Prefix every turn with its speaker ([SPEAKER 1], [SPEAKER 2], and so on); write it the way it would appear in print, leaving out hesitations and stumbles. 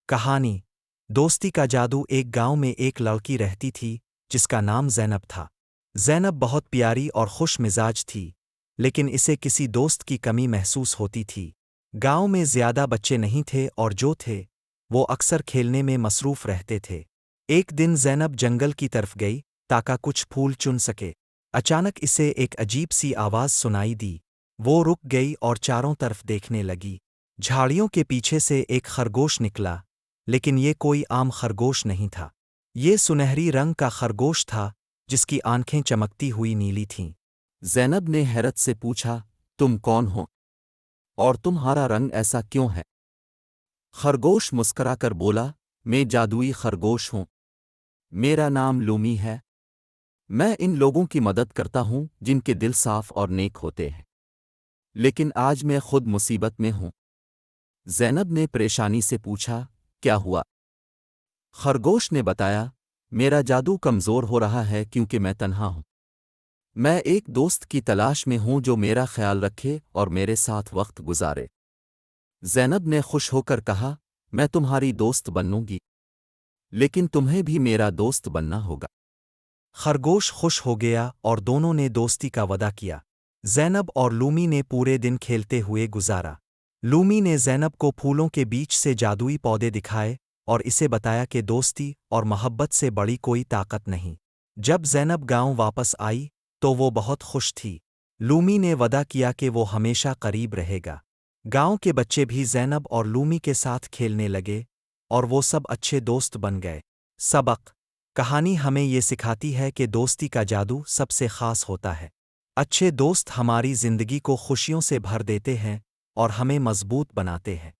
[SPEAKER 1] کہانی دوستی کا جادو۔ ایک گاؤں میں ایک لڑکی رہتی تھی جس کا نام زینب تھا۔ زینب بہت پیاری اور خوش مزاج تھی، لیکن اسے کسی دوست کی کمی محسوس ہوتی تھی۔ گاؤں میں زیادہ بچے نہیں تھے اور جو تھے وہ اکثر کھیلنے میں مصروف رہتے تھے۔ ایک دن زینب جنگل کی طرف گئی تاکہ کچھ پھول چن سکے۔ اچانک اسے ایک عجیب سی آواز سنائی دی۔ وہ رک گئی اور چاروں طرف دیکھنے لگی۔ جھاڑیوں کے پیچھے سے ایک خرگوش نکلا، لیکن یہ کوئی عام خرگوش نہیں تھا۔ یہ سنہری رنگ کا خرگوش تھا جس کی آنکھیں چمکتی ہوئی نیلی تھیں۔
[SPEAKER 2] زینب نے حیرت سے پوچھا، تم کون ہو اور تمہارا رنگ ایسا کیوں ہے؟ خرگوش مسکرا کر بولا، میں جادوئی خرگوش ہوں، میرا نام لومی ہے۔ میں ان لوگوں کی مدد کرتا ہوں جن کے دل صاف اور نیک ہوتے ہیں، لیکن آج میں خود مصیبت میں ہوں۔ زینب نے پریشانی سے پوچھا، کیا ہوا؟ خرگوش نے بتایا، میرا جادو کمزور ہو رہا ہے کیونکہ میں تنہا ہوں۔ میں ایک دوست کی تلاش میں ہوں جو میرا خیال رکھے اور میرے ساتھ وقت گزارے۔ زینب نے خوش ہو کر کہا، میں تمہاری دوست بنوں گی، لیکن تمہیں بھی میرا دوست بننا ہوگا۔
[SPEAKER 1] خرگوش خوش ہو گیا اور دونوں نے دوستی کا وعدہ کیا۔ زینب اور لومی نے پورے دن کھیلتے ہوئے گزارا۔ لومی نے زینب کو پھولوں کے بیچ سے جادوئی پودے دکھائے اور اسے بتایا کہ دوستی اور محبت سے بڑی کوئی طاقت نہیں۔ جب زینب گاؤں واپس آئی تو وہ بہت خوش تھی۔ لومی نے وعدہ کیا کہ وہ ہمیشہ قریب رہے گا۔ گاؤں کے بچے بھی زینب اور لومی کے ساتھ کھیلنے لگے اور وہ سب اچھے دوست بن گئے۔ سبق: کہانی ہمیں یہ سکھاتی ہے کہ دوستی کا جادو سب سے خاص ہوتا ہے۔ اچھے دوست ہماری زندگی کو خوشیوں سے بھر دیتے ہیں اور ہمیں مضبوط بناتے ہیں۔